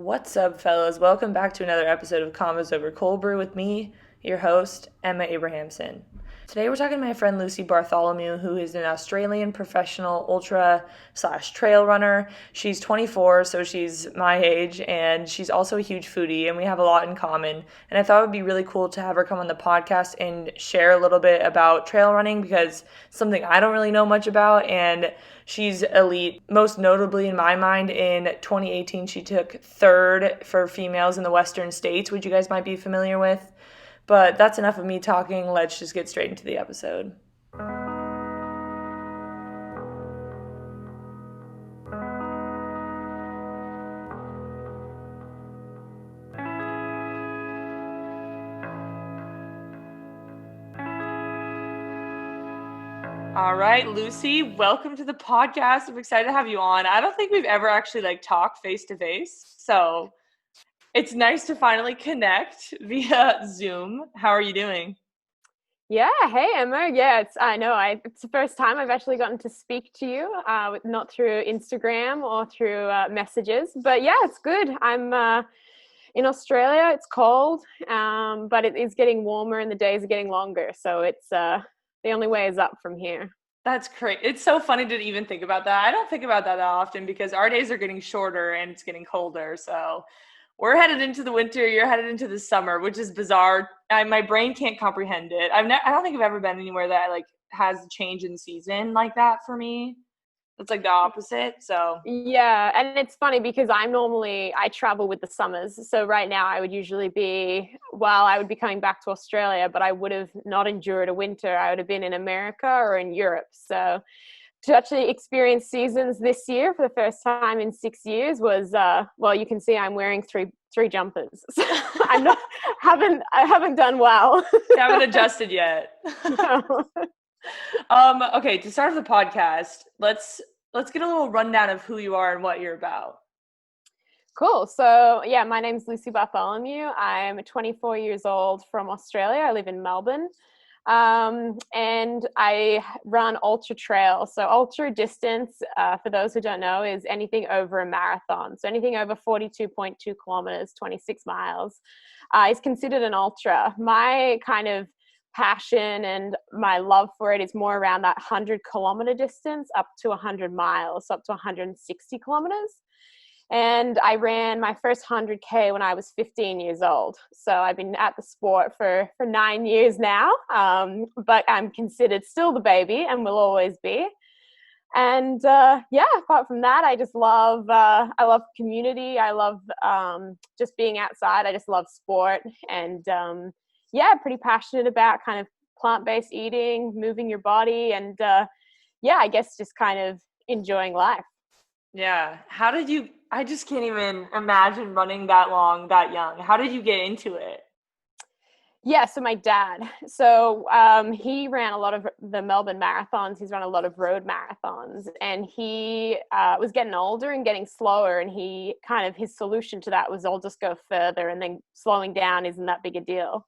What's up, fellas? Welcome back to another episode of Convos over Cold Brew with me, your host, Emma Abrahamson. Today we're talking to my friend Lucy Bartholomew, who is an Australian professional ultra/trail runner. She's 24, so she's my age, and she's also a huge foodie, and we have a lot in common. And I thought it would be really cool to have her come on the podcast and share a little bit about trail running because it's something I don't really know much about, and she's elite. Most notably in my mind, in 2018, she took third for females in the Western States, which you guys might be familiar with. But that's enough of me talking. Let's just get straight into the episode. All right, Lucy, welcome to the podcast. I'm excited to have you on. I don't think we've ever actually talked face to face, so it's nice to finally connect via Zoom. How are you doing? Yeah, hey Emma. Yeah, it's the first time I've actually gotten to speak to you, not through Instagram or through messages. But yeah, it's good. I'm in Australia. It's cold, but it is getting warmer and the days are getting longer. So it's the only way is up from here. That's great. It's so funny to even think about that. I don't think about that often because our days are getting shorter and it's getting colder. So we're headed into the winter. You're headed into the summer, which is bizarre. My brain can't comprehend it. I don't think I've ever been anywhere that has a change in season like that for me. It's like the opposite. So Yeah, and it's funny because I travel with the summers. So right now I would be coming back to Australia, but I would have not endured a winter. I would have been in America or in Europe. So to actually experience seasons this year for the first time in 6 years was well, you can see I'm wearing three jumpers. So I haven't done well. you haven't adjusted yet. No. Okay, to start the podcast, let's get a little rundown of who you are and what you're about. Cool. So yeah, my name's Lucy Bartholomew. I'm 24 years old from Australia. I live in Melbourne. And I run ultra trail. So ultra distance, for those who don't know, is anything over a marathon. So anything over 42.2 kilometers, 26 miles, is considered an ultra. My kind of passion and my love for it is more around that 100-kilometer distance up to 100 miles, so up to 160 kilometers. And I ran my first 100K when I was 15 years old. So I've been at the sport for 9 years now, but I'm considered still the baby and will always be. And yeah, apart from that, I love community. I love just being outside. I just love sport. And yeah, pretty passionate about kind of plant-based eating, moving your body, and yeah, I guess just kind of enjoying life. Yeah. I just can't even imagine running that long, that young. How did you get into it? Yeah, so my dad. So he ran a lot of the Melbourne marathons. He's run a lot of road marathons, and he was getting older and getting slower. And his solution to that was, I'll just go further, and then slowing down isn't that big a deal.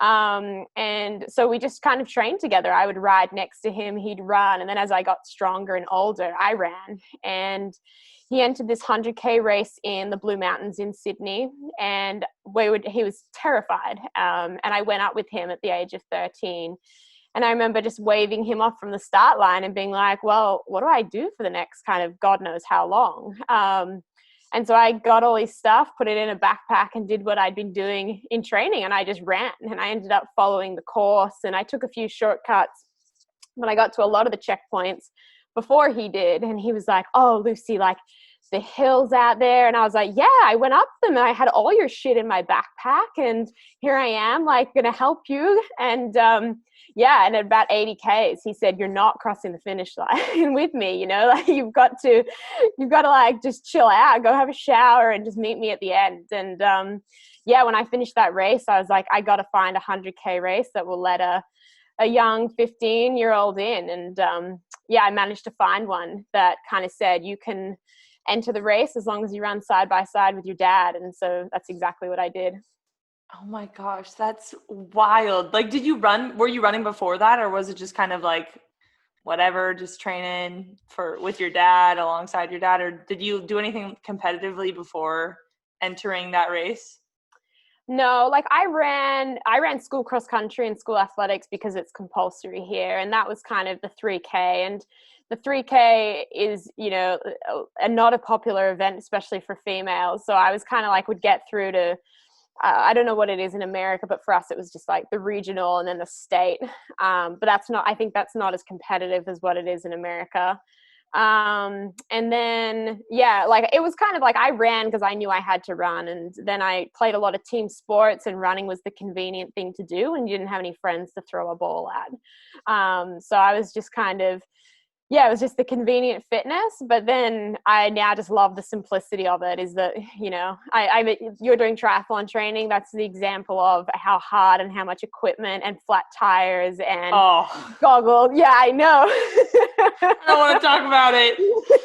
And so we just kind of trained together. I would ride next to him, he'd run, and then as I got stronger and older, I ran. And he entered this 100K race in the Blue Mountains in Sydney, and he was terrified. And I went up with him at the age of 13. And I remember just waving him off from the start line and being like, well, what do I do for the next kind of God knows how long? And so I got all his stuff, put it in a backpack, and did what I'd been doing in training. And I just ran, and I ended up following the course, and I took a few shortcuts, but I got to a lot of the checkpoints before he did. And he was like, oh, Lucy, the hills out there. And I was like, yeah, I went up them and I had all your shit in my backpack, and here I am, gonna help you. And yeah, and at about 80 Ks, he said, you're not crossing the finish line with me, you've got to just chill out, go have a shower, and just meet me at the end. And yeah, when I finished that race, I was like, I got to find a 100K race that will let a young 15-year-old in. And yeah, I managed to find one that kind of said you can enter the race as long as you run side by side with your dad. And so that's exactly what I did. Oh my gosh, that's wild. Were you running before that, or was it just kind of whatever, just training with your dad, alongside your dad, or did you do anything competitively before entering that race? No, like I ran school cross country and school athletics because it's compulsory here, and that was kind of the 3K. And the 3K is, not a popular event, especially for females. So I was kind of like would get through to, I don't know what it is in America, but for us it was just like the regional and then the state. But I think that's not as competitive as what it is in America. And then like it was kind of like I ran because I knew I had to run, and then I played a lot of team sports, and running was the convenient thing to do, and you didn't have any friends to throw a ball at. So I was just kind of it was just the convenient fitness. But then I now just love the simplicity of it. Is that, you're doing triathlon training. That's the example of how hard and how much equipment and flat tires and goggles. Yeah, I know. I don't want to talk about it.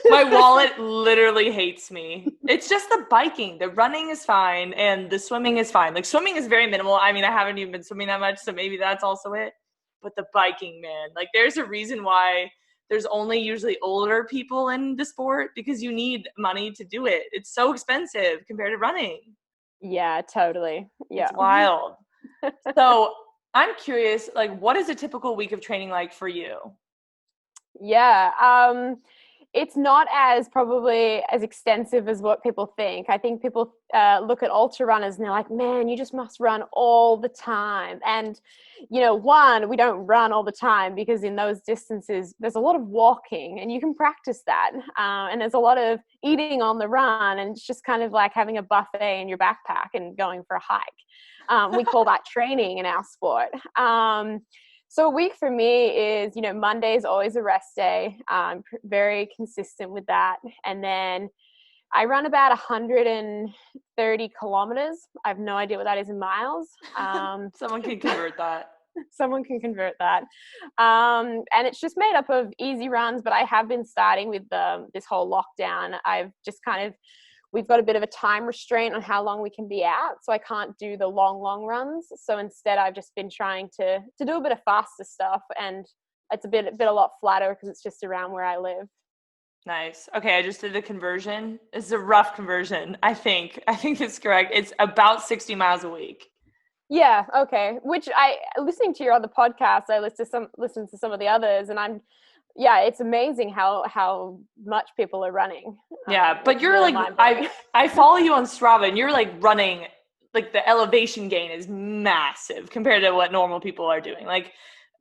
My wallet literally hates me. It's just the biking. The running is fine and the swimming is fine. Like swimming is very minimal. I mean, I haven't even been swimming that much, so maybe that's also it. But the biking, man, like there's a reason why there's only usually older people in the sport, because you need money to do it. It's so expensive compared to running. Yeah, totally. Yeah. It's wild. So I'm curious, like, what is a typical week of training like for you? Yeah. It's not as probably as extensive as what people think. I think people look at ultra runners and they're like, man, you just must run all the time. And, one, we don't run all the time because in those distances, there's a lot of walking and you can practice that. And there's a lot of eating on the run, and it's just kind of like having a buffet in your backpack and going for a hike. We call that training in our sport. So a week for me is, Monday is always a rest day. I'm very consistent with that. And then I run about 130 kilometers. I have no idea what that is in miles. Someone can convert that. Someone can convert that. And it's just made up of easy runs, but I have been starting with this whole lockdown. We've got a bit of a time restraint on how long we can be out, so I can't do the long runs. So instead, I've just been trying to do a bit of faster stuff, and it's a lot flatter because it's just around where I live. Nice. Okay, I just did the conversion. It's a rough conversion, I think. I think it's correct. It's about 60 miles a week. Yeah, okay. Which listening to your other podcasts, I listen to some of the others, and it's amazing how much people are running. Yeah, but you're like, I follow you on Strava, and you're like running, like the elevation gain is massive compared to what normal people are doing. Like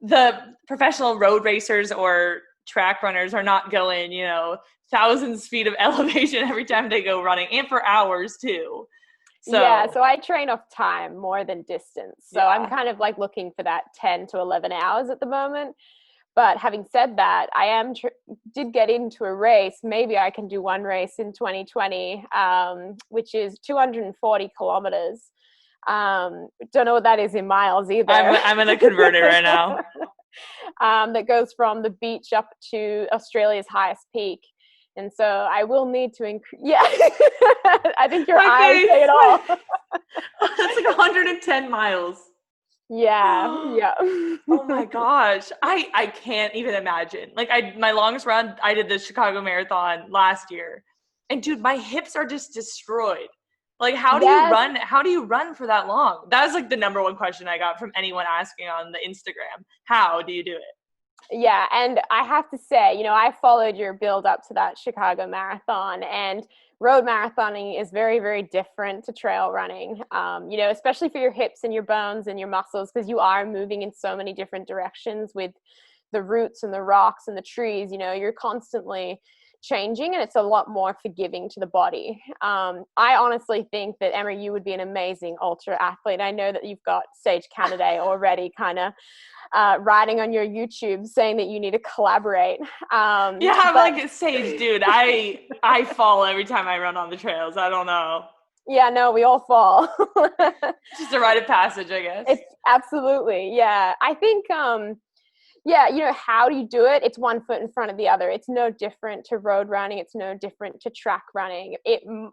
the professional road racers or track runners are not going, thousands of feet of elevation every time they go running, and for hours too. So I train off time more than distance. So I'm kind of like looking for that 10 to 11 hours at the moment. But having said that, I did get into a race. Maybe I can do one race in 2020, which is 240 kilometers. Don't know what that is in miles either. I'm going to convert it right now. That goes from the beach up to Australia's highest peak. And so I will need to increase. Yeah, I think your eyes say it all. That's like 110 miles. Yeah, yeah. Oh my gosh. I can't even imagine. Like my longest run, I did the Chicago Marathon last year. And dude, my hips are just destroyed. Like how do you run for that long? That was like the number one question I got from anyone asking on the Instagram. How do you do it? Yeah, and I have to say, I followed your build up to that Chicago Marathon, and road marathoning is very, very different to trail running, especially for your hips and your bones and your muscles, because you are moving in so many different directions with the roots and the rocks and the trees. You're constantly changing, and it's a lot more forgiving to the body. I honestly think that, Emma, you would be an amazing ultra athlete. I know that you've got Sage Canaday already kind of writing on your YouTube saying that you need to collaborate. I'm like, Sage, dude, I fall every time I run on the trails. I don't know. Yeah, no, we all fall. Just a rite of passage, I guess. It's absolutely, yeah. I think, how do you do it? It's one foot in front of the other. It's no different to road running. It's no different to track running.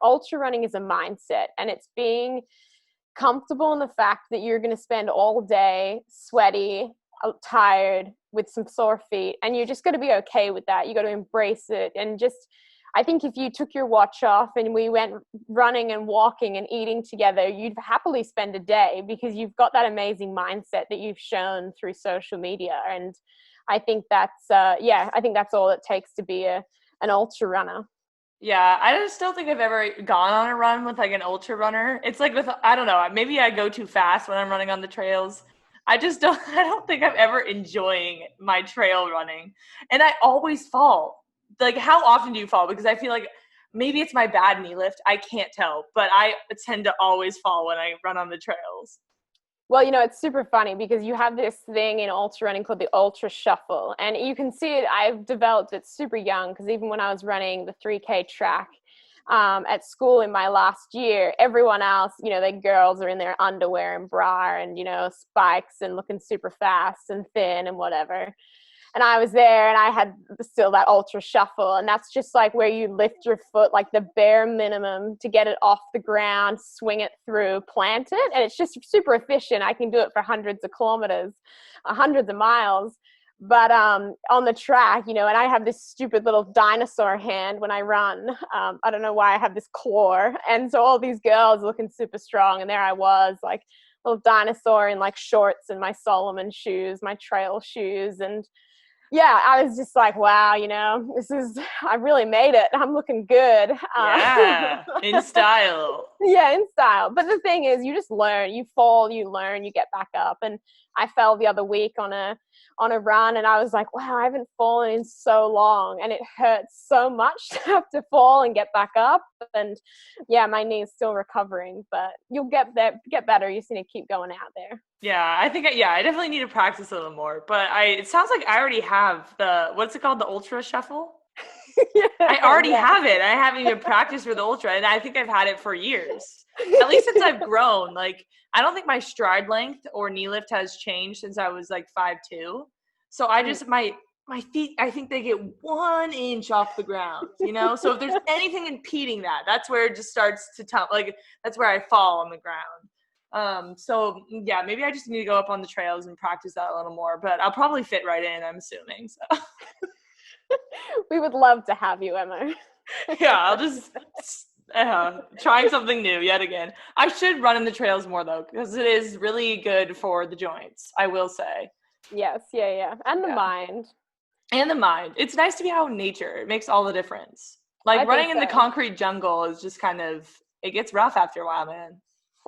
Ultra running is a mindset, and it's being comfortable in the fact that you're going to spend all day sweaty, tired, with some sore feet, and you're just going to be okay with that. You got to embrace it, and just I think if you took your watch off and we went running and walking and eating together, you'd happily spend a day because you've got that amazing mindset that you've shown through social media. And I think that's, I think that's all it takes to be an ultra runner. Yeah, I just don't think I've ever gone on a run with like an ultra runner. It's like with, I don't know, maybe I go too fast when I'm running on the trails. I just don't, I don't think I'm ever enjoying my trail running. And I always fall. Like, how often do you fall? Because I feel like maybe it's my bad knee lift. I can't tell, but I tend to always fall when I run on the trails. Well, it's super funny because you have this thing in ultra running called the ultra shuffle. And you can see it, I've developed it super young because even when I was running the 3K track at school in my last year, everyone else, the girls are in their underwear and bra and, spikes and looking super fast and thin and whatever. And I was there and I had still that ultra shuffle. And that's just like where you lift your foot, like the bare minimum to get it off the ground, swing it through, plant it. And it's just super efficient. I can do it for hundreds of kilometers, hundreds of miles. But on the track, and I have this stupid little dinosaur hand when I run. I don't know why I have this claw. And so all these girls looking super strong. And there I was, like little dinosaur in like shorts and my Solomon shoes, my trail shoes. And yeah, I was just like, wow, I really made it. I'm looking good. Yeah, in style. Yeah, in style. But the thing is, you just learn. You fall, you learn, you get back up. And I fell the other week on a run, and I was like, wow, I haven't fallen in so long, and it hurts so much to have to fall and get back up. And yeah, my knee is still recovering, but you'll get better. You just need to keep going out there. Yeah, I think, I definitely need to practice a little more. But it sounds like I already have what's it called? The ultra shuffle? Yeah, I already have it. I haven't even practiced for the ultra, and I think I've had it for years. At least since I've grown. Like, I don't think my stride length or knee lift has changed since I was like 5'2". So I just my feet, I think they get 1 inch off the ground, So if there's anything impeding that, that's where it just starts to like that's where I fall on the ground. So yeah, maybe I just need to go up on the trails and practice that a little more. But I'll probably fit right in, I'm assuming. So. We would love to have you, Emma. Yeah, I'll just trying something new yet again. I should run in the trails more though, because it is really good for the joints, I will say. Yes, yeah. And the mind. And the mind. It's nice to be out in nature. It makes all the difference. Like running in the concrete jungle is just it gets rough after a while, man.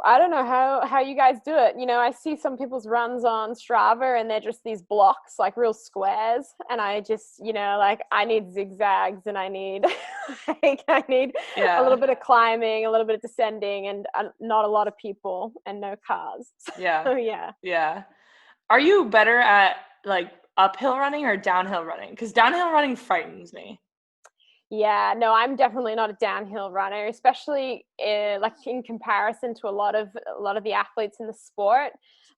I don't know how you guys do it. I see some people's runs on Strava and they're just these blocks, like real squares. And I just, I need zigzags and I need, a little bit of climbing, a little bit of descending, and not a lot of people and no cars. Yeah. So, yeah. Yeah. Are you better at like uphill running or downhill running? Because downhill running frightens me. Yeah, no, I'm definitely not a downhill runner, especially like in comparison to a lot of the athletes in the sport.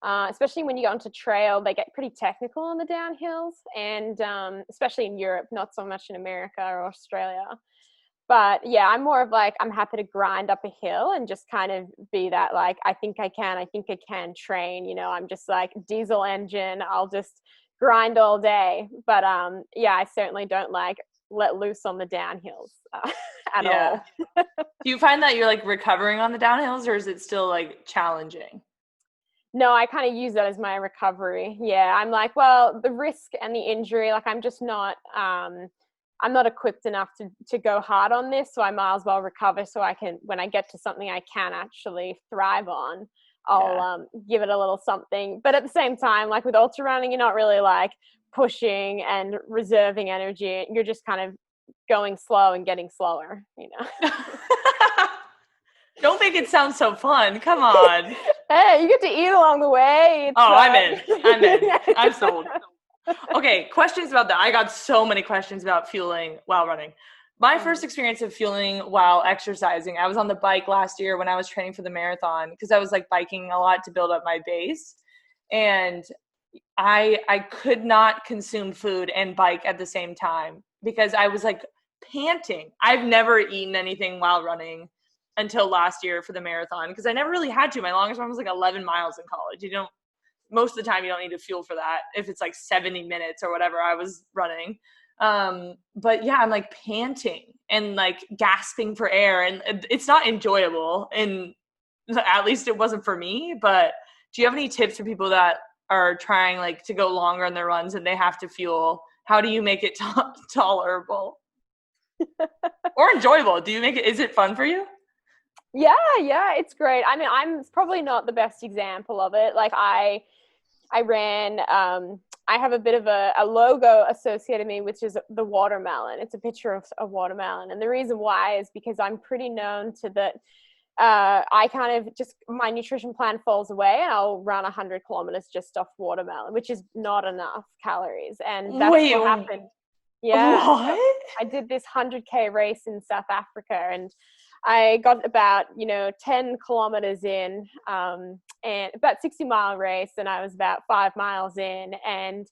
Especially when you go onto trail, they get pretty technical on the downhills, and especially in Europe, not so much in America or Australia. But yeah, I'm more of like, I'm happy to grind up a hill and just kind of be that, like, I think I can train, I'm just like diesel engine. I'll just grind all day. But yeah, I certainly don't like let loose on the downhills at all. Do you find that you're like recovering on the downhills, or is it still like challenging? No, I kind of use that as my recovery. Yeah, I'm like, well, the risk and the injury, like I'm just not, I'm not equipped enough to go hard on this, so I might as well recover so I can, when I get to something I can actually thrive on, I'll give it a little something. But at the same time, like with ultra running, you're not really like pushing and reserving energy. You're just kind of going slow and getting slower, Don't make it sound so fun. Come on. Hey, you get to eat along the way. I'm in. I'm sold. Okay, questions about that. I got so many questions about fueling while running. My first experience of fueling while exercising, I was on the bike last year when I was training for the marathon, because I was like biking a lot to build up my base. And I could not consume food and bike at the same time because I was like panting. I've never eaten anything while running until last year for the marathon, because I never really had to. My longest run was like 11 miles in college. Most of the time you don't need to fuel for that if it's like 70 minutes or whatever I was running. But yeah, I'm like panting and like gasping for air, and it's not enjoyable. And at least it wasn't for me. But do you have any tips for people that are trying like to go longer on their runs and they have to fuel? How do you make it tolerable or enjoyable? Do you make it? Is it fun for you? Yeah, it's great. I mean, I'm probably not the best example of it. Like I ran, I have a bit of a logo associated with me, which is the watermelon. It's a picture of a watermelon. And the reason why is because I'm pretty known to that. I kind of just, my nutrition plan falls away and I'll run 100 kilometers just off watermelon, which is not enough calories. And that's Wait, what happened. Yeah. So what? I did this 100K race in South Africa, and I got about, 10 kilometers in, and about 60-mile race. And I was about 5 miles in, and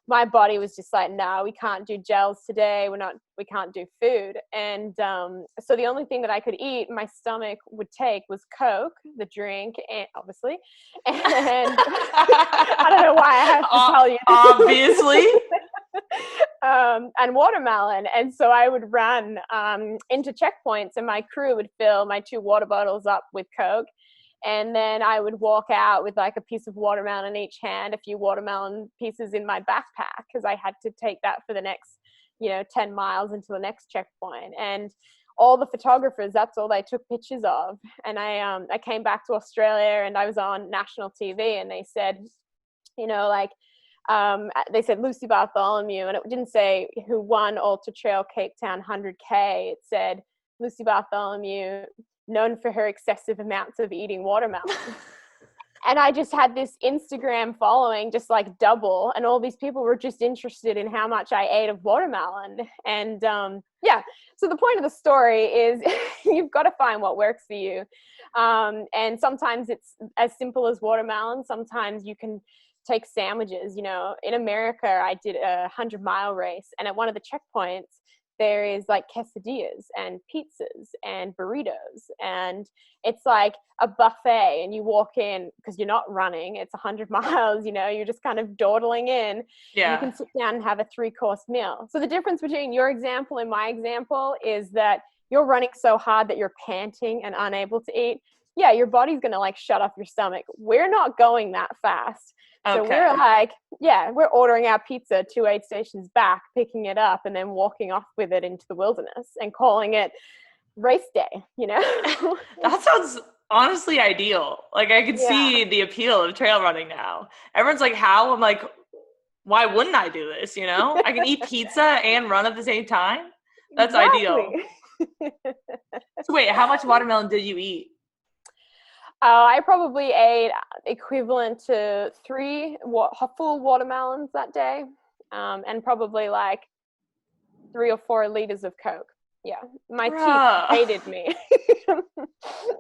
my body was just like, no, we can't do gels today. We can't do food. And so the only thing that I could eat, my stomach would take, was Coke, the drink, and obviously. And I don't know why I have to tell you this. Obviously. And watermelon. And so I would run into checkpoints, and my crew would fill my 2 water bottles up with Coke. And then I would walk out with like a piece of watermelon in each hand, a few watermelon pieces in my backpack, because I had to take that for the next, 10 miles into the next checkpoint. And all the photographers, that's all they took pictures of. And I came back to Australia, and I was on national TV, and they said, they said Lucy Bartholomew, and it didn't say who won Ultra Trail Cape Town 100K. It said Lucy Bartholomew, known for her excessive amounts of eating watermelon. And I just had this Instagram following, just like double, and all these people were just interested in how much I ate of watermelon. And so the point of the story is you've got to find what works for you. And sometimes it's as simple as watermelon. Sometimes you can take sandwiches. In America, I did a 100-mile race, and at one of the checkpoints, there is like quesadillas and pizzas and burritos, and it's like a buffet, and you walk in because you're not running. It's 100 miles, you're just kind of dawdling in. Yeah. You can sit down and have a 3-course meal. So the difference between your example and my example is that you're running so hard that you're panting and unable to eat. Yeah, your body's going to like shut off your stomach. We're not going that fast. So we're like, we're ordering our pizza 2 aid stations back, picking it up, and then walking off with it into the wilderness and calling it race day, That sounds honestly ideal. Like I can see the appeal of trail running now. Everyone's like, how? I'm like, why wouldn't I do this? I can eat pizza and run at the same time. That's ideal. So wait, how much watermelon did you eat? I probably ate equivalent to 3 full watermelons that day, and probably like 3 or 4 liters of Coke. Yeah, my teeth hated me.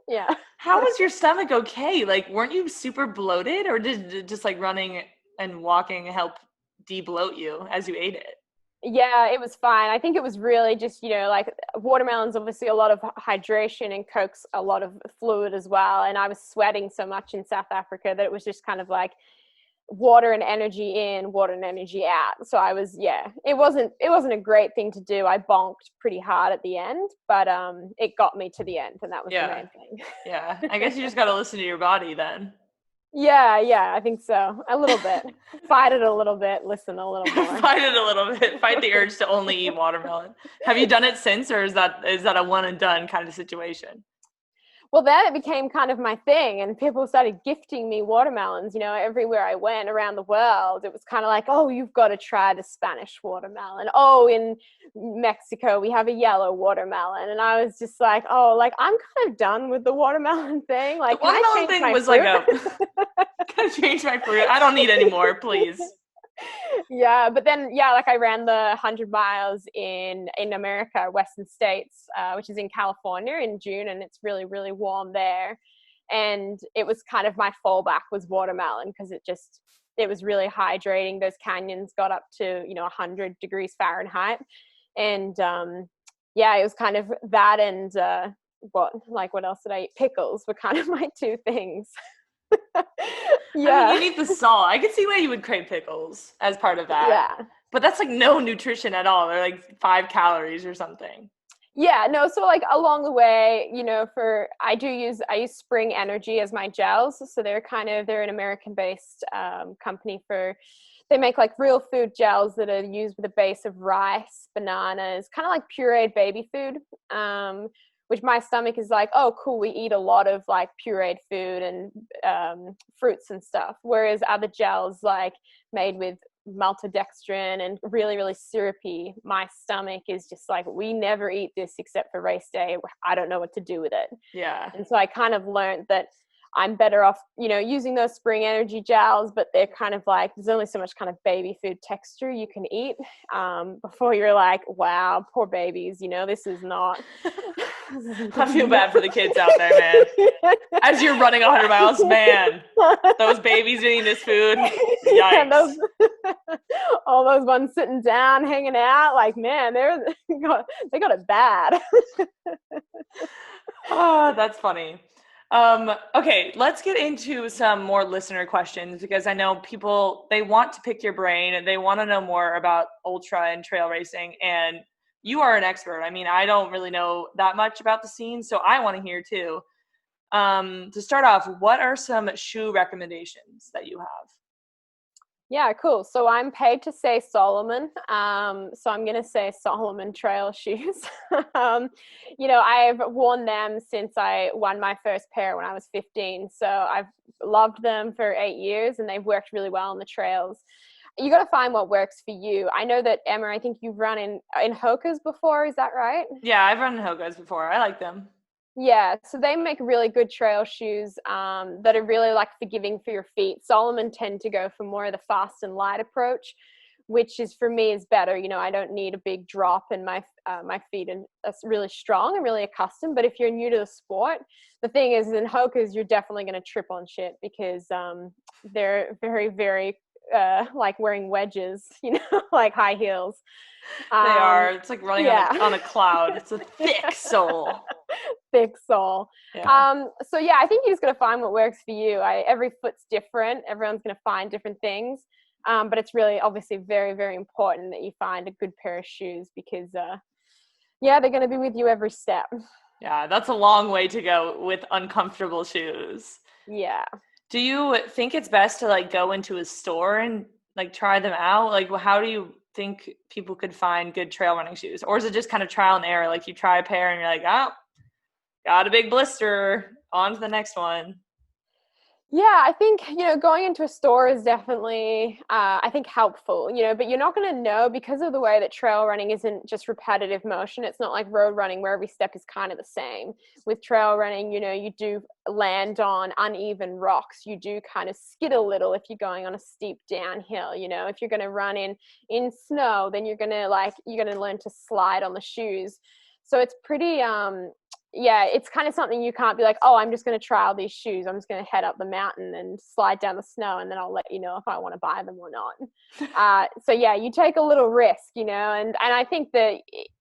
Yeah. How was your stomach okay? Like, weren't you super bloated, or did just like running and walking help de-bloat you as you ate it? Yeah, it was fine. I think it was really just, like watermelon's obviously a lot of hydration, and Coke's a lot of fluid as well. And I was sweating so much in South Africa that it was just kind of like water and energy in, water and energy out. So I was, it wasn't a great thing to do. I bonked pretty hard at the end, but it got me to the end, and that was the main thing. Yeah, I guess you just got to listen to your body then. Yeah, I think so. A little bit. Fight it a little bit, listen a little more. Fight it a little bit. Fight the urge to only eat watermelon. Have you done it since, or is that a one and done kind of situation? Well, then it became kind of my thing, and people started gifting me watermelons, everywhere I went around the world. It was kind of like, oh, you've got to try the Spanish watermelon. Oh, in Mexico, we have a yellow watermelon. And I was just like, oh, like, I'm kind of done with the watermelon thing. Like, the watermelon thing was fruit? Can I change my fruit? I don't need any more, please. Yeah, but then like I ran the 100 miles in America, Western States, which is in California in June, and it's really, really warm there. And it was kind of my fallback was watermelon, because it was really hydrating. Those canyons got up to 100 degrees Fahrenheit, and it was kind of that. And what else did I eat? Pickles were kind of my 2 things. Yeah, I mean, you need the salt. I could see why you would crave pickles as part of that. Yeah, But that's like no nutrition at all. They're like 5 calories or something. Yeah, no, so like along the way, I use Spring Energy as my gels. So they're an American based company they make like real food gels that are used with a base of rice, bananas, kind of like pureed baby food. Which my stomach is like, oh cool, we eat a lot of like pureed food and fruits and stuff. Whereas other gels like made with maltodextrin and really, really syrupy, my stomach is just like, we never eat this except for race day. I don't know what to do with it. Yeah. And so I kind of learned that I'm better off, using those Spring Energy gels, but they're kind of like, there's only so much kind of baby food texture you can eat before you're like, wow, poor babies, this is not. I feel bad for the kids out there, man. As you're running 100 miles, man, those babies eating this food, yikes. Yeah, all those ones sitting down, hanging out, like, man, they got it bad. Oh, that's funny. Okay, let's get into some more listener questions because I know people, they want to pick your brain and they want to know more about ultra and trail racing, and you are an expert. I mean, I don't really know that much about the scene, so I want to hear too. To start off, what are some shoe recommendations that you have? Yeah, cool. So I'm paid to say Solomon. So I'm going to say Solomon trail shoes. I've worn them since I won my first pair when I was 15. So I've loved them for 8 years and they've worked really well on the trails. You got to find what works for you. I know that Emma, I think you've run in Hoka's before. Is that right? Yeah, I've run Hoka's before. I like them. Yeah, so they make really good trail shoes that are really like forgiving for your feet. Solomon tend to go for more of the fast and light approach, which is for me is better. I don't need a big drop in my feet, and that's really strong and really accustomed. But if you're new to the sport, the thing is in Hoka's, you're definitely going to trip on shit because they're very, very like wearing wedges, like high heels. They are. It's like running on a cloud. It's a thick sole. Thick sole. Yeah. So yeah, I think you just got to find what works for you. Every foot's different. Everyone's going to find different things. But it's really obviously very, very important that you find a good pair of shoes because, they're going to be with you every step. Yeah, that's a long way to go with uncomfortable shoes. Yeah. Do you think it's best to like go into a store and like try them out? Like, how do you think people could find good trail running shoes? Or is it just kind of trial and error? Like you try a pair and you're like, oh, got a big blister, on to the next one. Yeah, I think, going into a store is definitely, I think, helpful, but you're not going to know because of the way that trail running isn't just repetitive motion. It's not like road running where every step is kind of the same. With trail running, you do land on uneven rocks. You do kind of skid a little if you're going on a steep downhill. If you're going to run in snow, then you're going to learn to slide on the shoes. So it's pretty, it's kind of something you can't be like, oh, I'm just going to try all these shoes. I'm just going to head up the mountain and slide down the snow, and then I'll let you know if I want to buy them or not. So yeah, you take a little risk, and I think that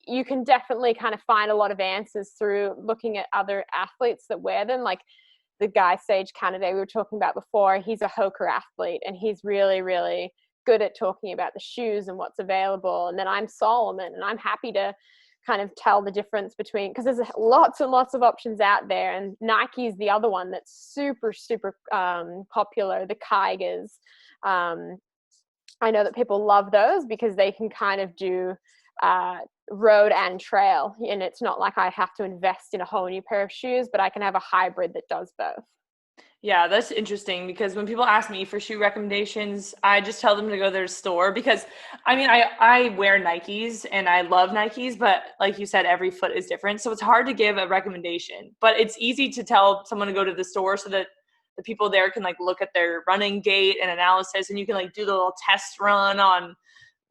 you can definitely kind of find a lot of answers through looking at other athletes that wear them. Like the guy Sage Canaday we were talking about before, he's a Hoka athlete, and he's really, really good at talking about the shoes and what's available. And then I'm Solomon, and I'm happy to kind of tell the difference between, because there's lots and lots of options out there, and Nike is the other one that's super, super popular, the Kaigers. I know that people love those because they can kind of do road and trail, and it's not like I have to invest in a whole new pair of shoes, but I can have a hybrid that does both. Yeah, that's interesting because when people ask me for shoe recommendations, I just tell them to go to their store because I mean, I wear Nikes and I love Nikes, but like you said, every foot is different. So it's hard to give a recommendation, but it's easy to tell someone to go to the store so that the people there can like look at their running gait and analysis, and you can like do the little test run on,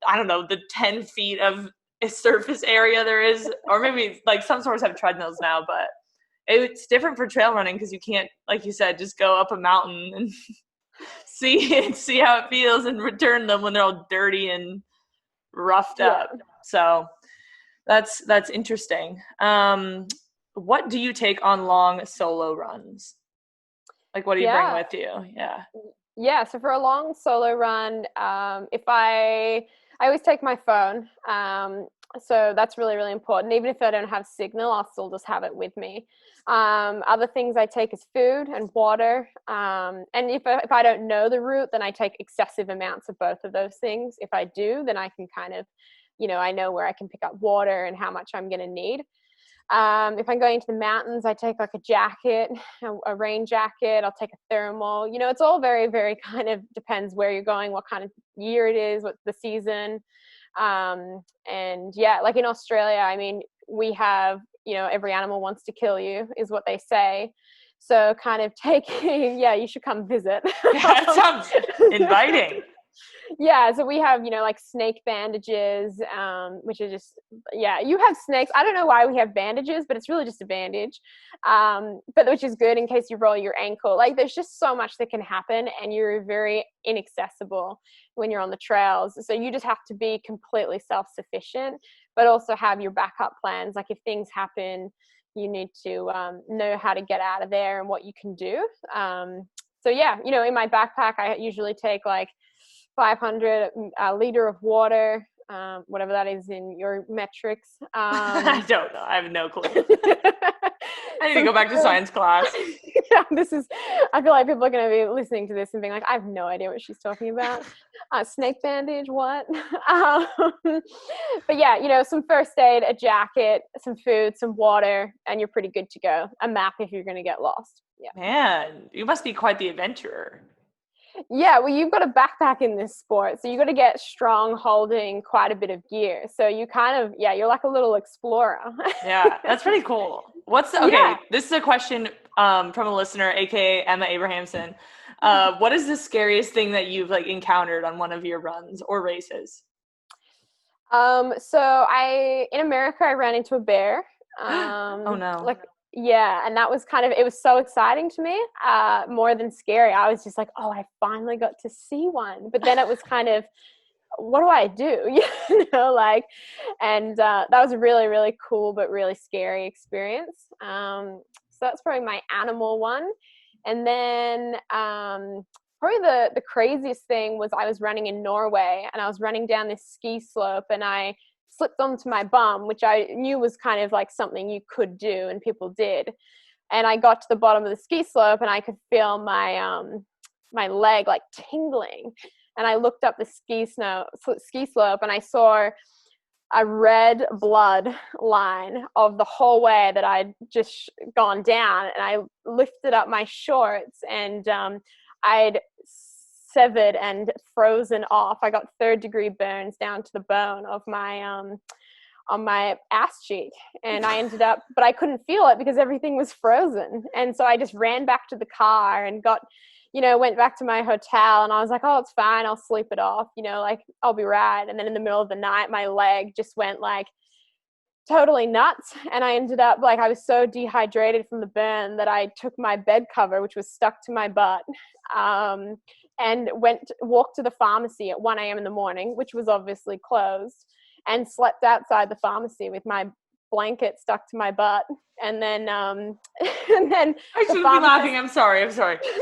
I don't know, the 10 feet of surface area there is, or maybe like some stores have treadmills now, but it's different for trail running because you can't, like you said, just go up a mountain and see how it feels and return them when they're all dirty and roughed up. So that's interesting. What do you take on long solo runs? Like, what do you bring with you? Yeah. Yeah, so for a long solo run, if I I always take my phone. So that's really, really important. Even if I don't have signal, I'll still just have it with me. Other things I take is food and water. And if I don't know the route, then I take excessive amounts of both of those things. If I do, then I can kind of, I know where I can pick up water and how much I'm going to need. If I'm going to the mountains, I take like a jacket, a rain jacket. I'll take a thermal. It's all very, very kind of depends where you're going, what kind of year it is, what's the season. And yeah, like in Australia, I mean, we have, every animal wants to kill you is what they say. So kind of taking, yeah, you should come visit. Yeah, that sounds inviting. Yeah, so we have, like snake bandages, which are just, yeah, you have snakes. I don't know why we have bandages, but it's really just a bandage, but which is good in case you roll your ankle. Like there's just so much that can happen, and you're very inaccessible when you're on the trails. So you just have to be completely self-sufficient, but also have your backup plans. Like if things happen, you need to know how to get out of there and what you can do. So yeah, in my backpack, I usually take like 500 liter of water, whatever that is in your metrics. I don't know. I have no clue. I need to go back to science class. Yeah, I feel like people are going to be listening to this and being like, I have no idea what she's talking about. Snake bandage, what? But yeah, some first aid, a jacket, some food, some water, and you're pretty good to go. A map if you're going to get lost. Yeah. Man, you must be quite the adventurer. Yeah, well, you've got a backpack in this sport, so you got to get strong holding quite a bit of gear. So you kind of, yeah, you're like a little explorer. Yeah, that's pretty cool. This is a question from a listener, aka Emma Abrahamson. What is the scariest thing that you've like encountered on one of your runs or races? So in America, I ran into a bear. Oh no. Yeah, and that was it was so exciting to me, more than scary. I was just like, oh, I finally got to see one. But then it was kind of, what do I do? And that was a really, really cool but really scary experience. So that's probably my animal one. And then probably the craziest thing was I was running in Norway, and I was running down this ski slope, and I slipped onto my bum, which I knew was kind of like something you could do and people did. And I got to the bottom of the ski slope, and I could feel my leg like tingling. And I looked up the ski slope, and I saw a red blood line of the whole way that I'd just gone down. And I lifted up my shorts, and I'd severed and frozen off. I got 3rd-degree burns down to the bone of my on my ass cheek, and I ended up, but I couldn't feel it because everything was frozen. And so I just ran back to the car and went back to my hotel, and I was like, oh, it's fine, I'll sleep it off, like I'll be right. And then in the middle of the night, my leg just went like totally nuts, and I ended up like, I was so dehydrated from the burn that I took my bed cover, which was stuck to my butt, and walked to the pharmacy at 1 a.m. in the morning, which was obviously closed, and slept outside the pharmacy with my blanket stuck to my butt. And then I shouldn't be laughing. I'm sorry.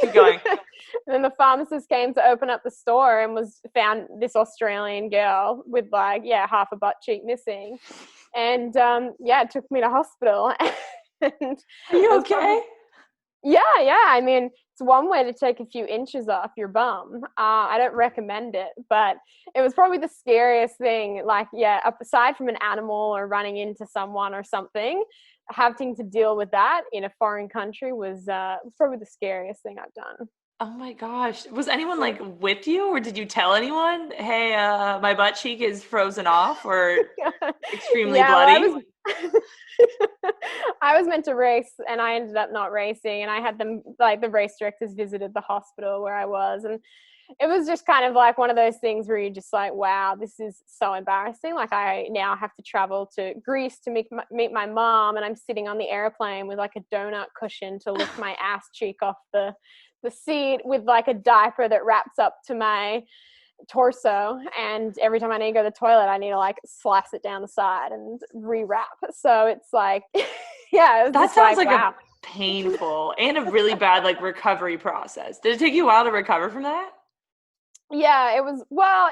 Keep going. And then the pharmacist came to open up the store and found this Australian girl with half a butt cheek missing. And it took me to hospital. And are you okay? Yeah. I mean, it's one way to take a few inches off your bum. I don't recommend it, but it was probably the scariest thing. Aside from an animal or running into someone or something, having to deal with that in a foreign country was probably the scariest thing I've done. Oh my gosh. Was anyone like with you, or did you tell anyone, hey, my butt cheek is frozen off or extremely bloody? Well, I was meant to race, and I ended up not racing, and I had them, like, the race directors visited the hospital where I was, and it was just kind of like one of those things where you're just like, wow, this is so embarrassing. Like, I now have to travel to Greece to meet my mom, and I'm sitting on the airplane with like a donut cushion to lift my ass cheek off the seat with like a diaper that wraps up to my torso, and every time I need to go to the toilet, I need to like slice it down the side and rewrap. So it's like, yeah, that sounds like wow. A painful and a really bad like recovery process. Did it take you a while to recover from that? Yeah,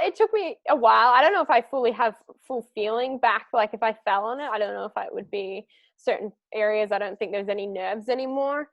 it took me a while. I don't know if I fully have full feeling back. Like if I fell on it, I don't know if it would be certain areas. I don't think there's any nerves anymore.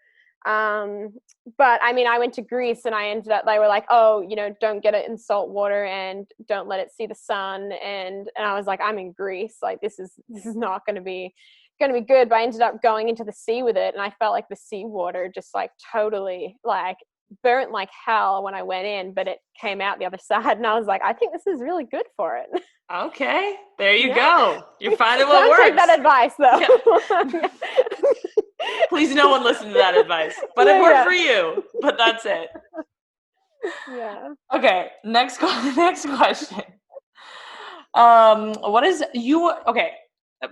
Um, but I mean, I went to Greece and I ended up, they were like, oh, don't get it in salt water and don't let it see the sun. And I was like, I'm in Greece. Like this is not going to be good. But I ended up going into the sea with it. And I felt like the seawater just like totally like burnt like hell when I went in, but it came out the other side. And I was like, I think this is really good for it. Okay, there you Yeah. go. You're finding what Don't works. take that advice though. Yeah. Please, no one listen to that advice. But it worked for you. But that's it. Yeah. Okay, next question. What is you? Okay,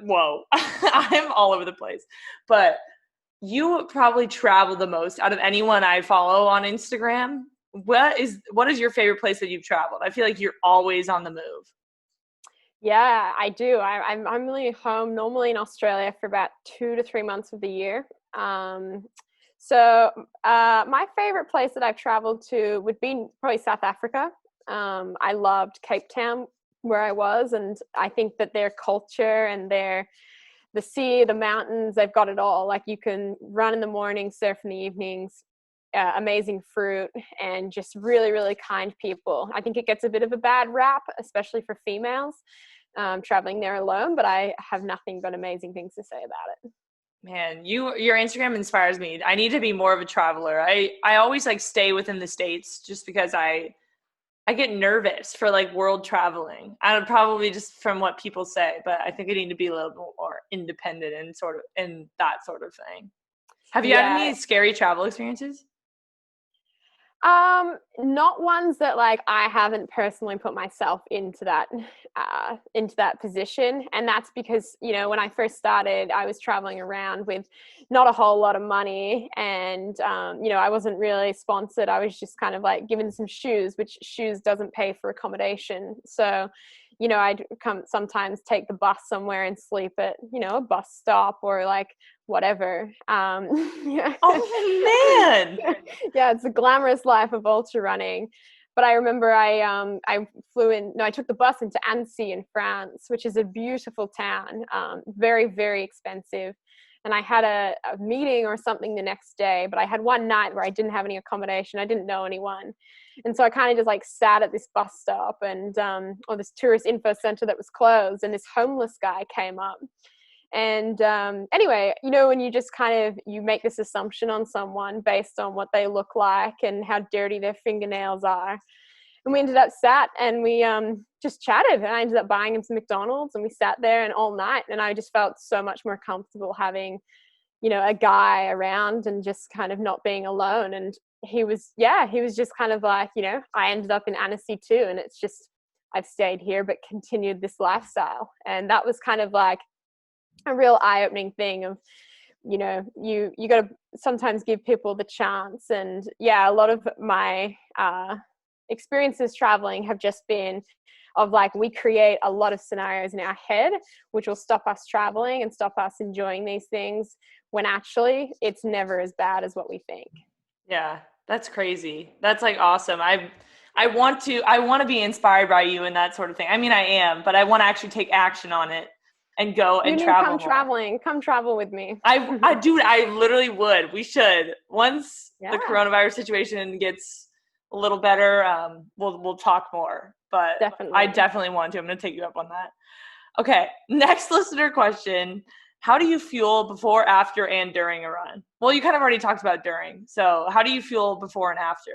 whoa, I'm all over the place. But you probably travel the most out of anyone I follow on Instagram. What is your favorite place that you've traveled? I feel like you're always on the move. Yeah, I do. I'm really home normally in Australia for about 2 to 3 months of the year. My favorite place that I've traveled to would be probably South Africa. I loved Cape Town where I was, and I think that their culture and the sea, the mountains, they've got it all. Like you can run in the morning, surf in the evenings, amazing fruit, and just really, really kind people. I think it gets a bit of a bad rap, especially for females traveling there alone, but I have nothing but amazing things to say about it. Man, your Instagram inspires me. I need to be more of a traveler. I always like stay within the States just because I get nervous for like world traveling. I would probably just from what people say, but I think I need to be a little bit more independent and sort of in that sort of thing. Have you had Yeah. any scary travel experiences? Not ones that like I haven't personally put myself into that position. And that's because, when I first started, I was traveling around with not a whole lot of money and I wasn't really sponsored. I was just kind of like given some shoes, which shoes doesn't pay for accommodation. So, I'd sometimes take the bus somewhere and sleep at, a bus stop or like whatever. Yeah. Oh man. Yeah, it's a glamorous life of ultra running. But I remember I flew in. No, I took the bus into Annecy in France, which is a beautiful town, very very expensive. And I had a meeting or something the next day, but I had one night where I didn't have any accommodation. I didn't know anyone, and so I kind of just like sat at this bus stop and or this tourist info center that was closed, and this homeless guy came up. And anyway, when you just kind of you make this assumption on someone based on what they look like and how dirty their fingernails are. And we ended up sat and we just chatted, and I ended up buying him some McDonald's, and we sat there and all night, and I just felt so much more comfortable having a guy around and just kind of not being alone. And he was just kind of like, I ended up in Annecy too, and it's just I've stayed here but continued this lifestyle. And that was kind of like a real eye-opening thing of you got to sometimes give people the chance. And yeah, a lot of my experiences traveling have just been of like we create a lot of scenarios in our head which will stop us traveling and stop us enjoying these things when actually it's never as bad as what we think. Yeah, that's crazy. That's like awesome. I want to be inspired by you and that sort of thing. I mean, I am, but I want to actually take action on it and go You and need to travel come more. traveling. Come travel with me. I literally would. We should. Once Yeah, the coronavirus situation gets a little better, we'll talk more. But I definitely. definitely want to. I'm going to take you up on that. Okay, next listener question. How do you fuel before, after, and during a run? Well, you kind of already talked about during. So how do you fuel before and after?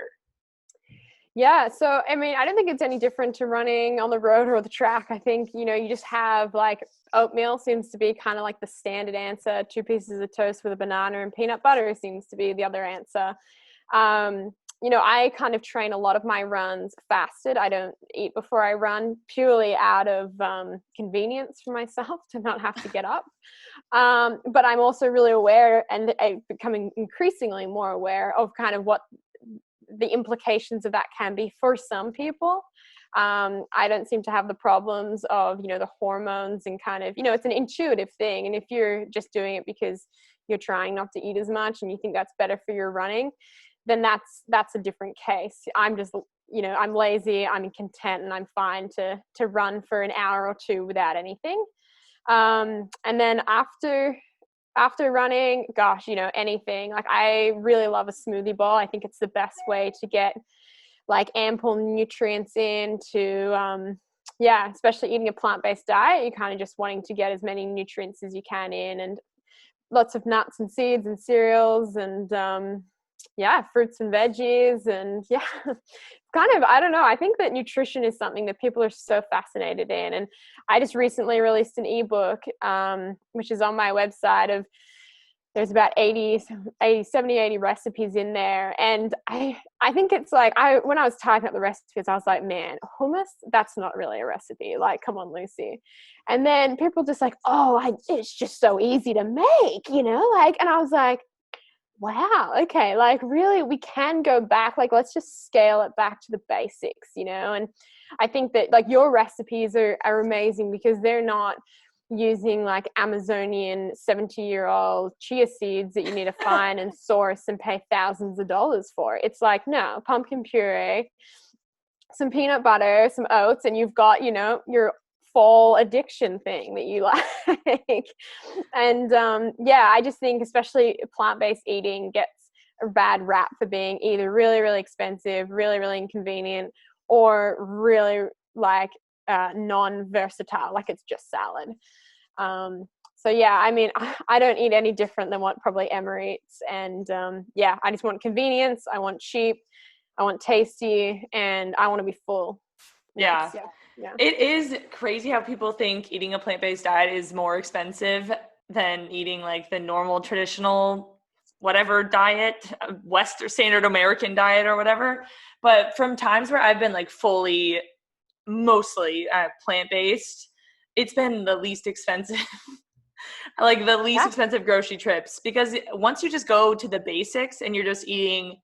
Yeah, so I mean, I don't think it's any different to running on the road or the track. I think, you just have like oatmeal seems to be kind of like the standard answer. 2 pieces of toast with a banana and peanut butter seems to be the other answer. Um, I kind of train a lot of my runs fasted. I don't eat before I run purely out of convenience for myself to not have to get up. But I'm also really aware and becoming increasingly more aware of kind of what the implications of that can be for some people. I don't seem to have the problems of, the hormones and kind of, it's an intuitive thing. And if you're just doing it because you're trying not to eat as much and you think that's better for your running, then that's a different case. I'm just I'm lazy, I'm content, and I'm fine to run for an hour or two without anything. And then after running, gosh, anything. Like, I really love a smoothie bowl. I think it's the best way to get like ample nutrients into, especially eating a plant-based diet. You're kind of just wanting to get as many nutrients as you can in, and lots of nuts and seeds and cereals, and fruits and veggies, and kind of, I don't know, I think that nutrition is something that people are so fascinated in. And I just recently released an ebook, which is on my website, of there's about 70, 80 recipes in there. And I think it's like, when I was typing up the recipes, I was like, man, hummus, that's not really a recipe. Like, come on, Lucy. And then people just like, it's just so easy to make, like, and I was like, wow, okay, like, really, we can go back. Like, let's just scale it back to the basics, and I think that, like, your recipes are amazing, because they're not using like Amazonian 70-year-old chia seeds that you need to find and source and pay thousands of dollars for. It's like, no, pumpkin puree, some peanut butter, some oats, and you've got, your fall addiction thing that you like. And I just think especially plant-based eating gets a bad rap for being either really, really expensive, really, really inconvenient, or really like non-versatile, like it's just salad. I mean, I don't eat any different than what probably Emma eats. And I just want convenience, I want cheap, I want tasty, and I want to be full. Yeah. It is crazy how people think eating a plant-based diet is more expensive than eating like the normal traditional whatever diet, Western standard American diet or whatever. But from times where I've been like mostly plant-based, it's been the least expensive, like the least expensive grocery trips, because once you just go to the basics and you're just eating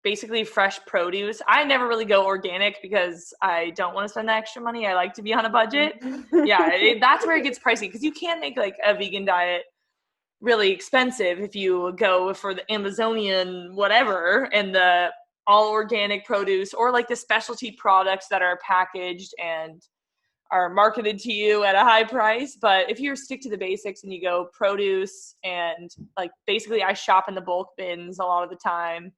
basically fresh produce. I never really go organic because I don't want to spend the extra money. I like to be on a budget. That's where it gets pricey, because you can make like a vegan diet really expensive if you go for the Amazonian whatever and the all organic produce, or like the specialty products that are packaged and are marketed to you at a high price. But if you stick to the basics and you go produce, and like basically I shop in the bulk bins a lot of the time,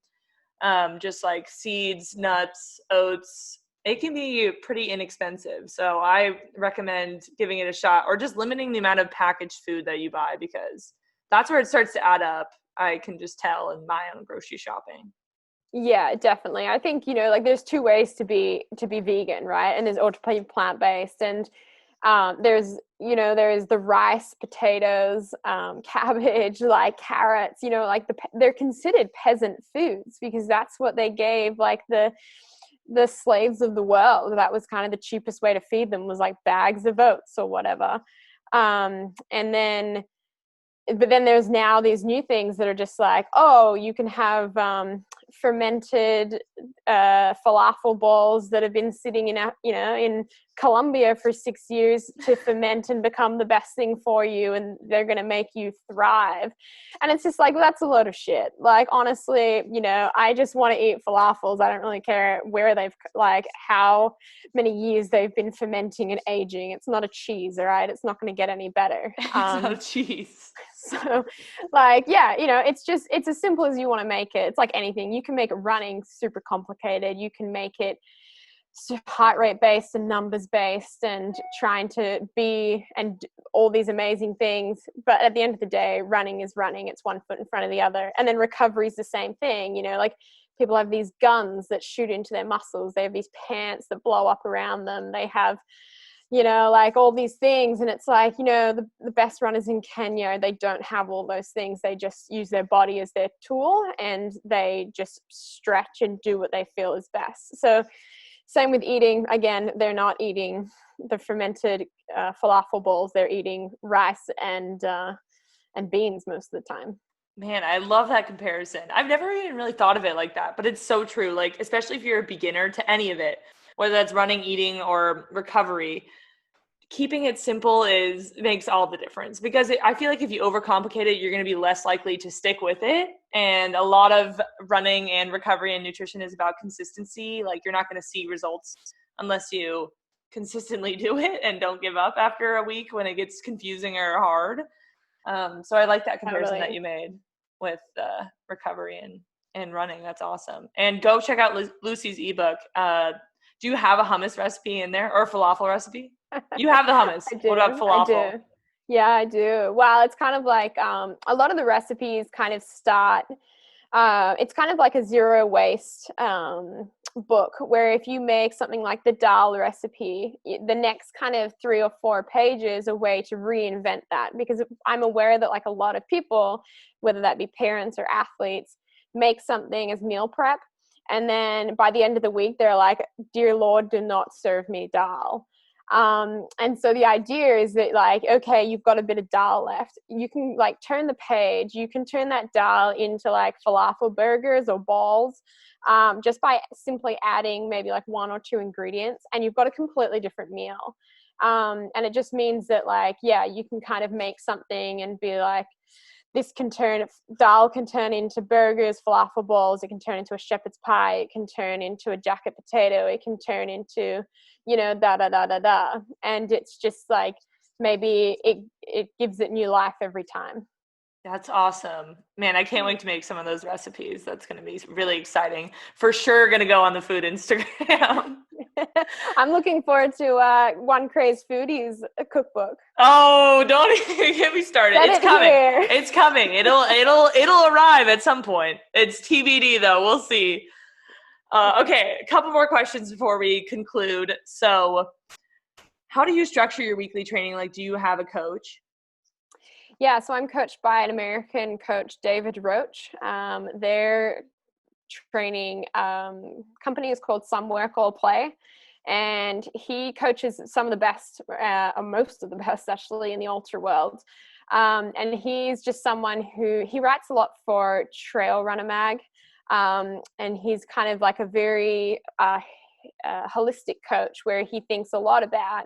just like seeds, nuts, oats, it can be pretty inexpensive. So I recommend giving it a shot, or just limiting the amount of packaged food that you buy, because that's where it starts to add up. I can just tell in my own grocery shopping. Yeah, definitely. I think, like, there's two ways to be vegan, right? And there's plant-based, and there's the rice, potatoes, cabbage, like carrots, like they're considered peasant foods, because that's what they gave like the slaves of the world. That was kind of the cheapest way to feed them, was like bags of oats or whatever. But then there's now these new things that are just like, you can have fermented falafel balls that have been sitting in Colombia for 6 years to ferment and become the best thing for you, and they're going to make you thrive. And it's just like, well, that's a load of shit. Like, honestly, I just want to eat falafels. I don't really care where how many years they've been fermenting and aging. It's not a cheese, all right? It's not going to get any better. It's not a cheese. So, it's as simple as you want to make it. It's like anything. You can make running super complicated. You can make it heart rate based and numbers based, and trying to be and all these amazing things. But at the end of the day, running is running. It's one foot in front of the other. And then recovery is the same thing. Like, people have these guns that shoot into their muscles. They have these pants that blow up around them. They have like all these things. And it's like, the best runners in Kenya, they don't have all those things. They just use their body as their tool, and they just stretch and do what they feel is best. So same with eating. Again, they're not eating the fermented falafel bowls. They're eating rice and beans most of the time. Man, I love that comparison. I've never even really thought of it like that, but it's so true. Like, especially if you're a beginner to any of it, whether that's running, eating, or recovery, keeping it simple makes all the difference, because I feel like if you overcomplicate it, you're going to be less likely to stick with it. And a lot of running and recovery and nutrition is about consistency. Like, you're not going to see results unless you consistently do it and don't give up after a week when it gets confusing or hard. So I like that comparison that Totally. you made with recovery and running. That's awesome. And go check out Lucy's ebook. Do you have a hummus recipe in there, or a falafel recipe? You have the hummus. I What about do. I falafel? do. Yeah, I do. Well, it's kind of like a lot of the recipes kind of start. It's kind of like a zero waste book, where if you make something like the dal recipe, the next kind of 3 or 4 pages a way to reinvent that, because I'm aware that like a lot of people, whether that be parents or athletes, make something as meal prep, and then by the end of the week they're like, dear Lord, do not serve me dal. And so the idea is that, like, okay, you've got a bit of dal left, you can like turn the page, you can turn that dal into like falafel burgers or balls, just by simply adding maybe like 1 or 2 ingredients, and you've got a completely different meal. And it just means that, like, yeah, you can kind of make something and be like, dal can turn into burgers, falafel balls, it can turn into a shepherd's pie, it can turn into a jacket potato, it can turn into, da da da da da. And it's just like, maybe it gives it new life every time. That's awesome. Man, I can't wait to make some of those recipes. That's going to be really exciting. For sure going to go on the food Instagram. I'm looking forward to One Crazed Foodie's cookbook. Oh, don't even get me started. Set It's it coming. here. It's coming. It'll arrive at some point. It's TBD though. We'll see. Okay, a couple more questions before we conclude. So, how do you structure your weekly training? Like, do you have a coach? Yeah, so I'm coached by an American coach, David Roach. Their training company is called Some Work All Play, and he coaches some of the best, or most of the best actually, in the ultra world. And he's just someone he writes a lot for Trail Runner Mag, and he's kind of like a very holistic coach, where he thinks a lot about,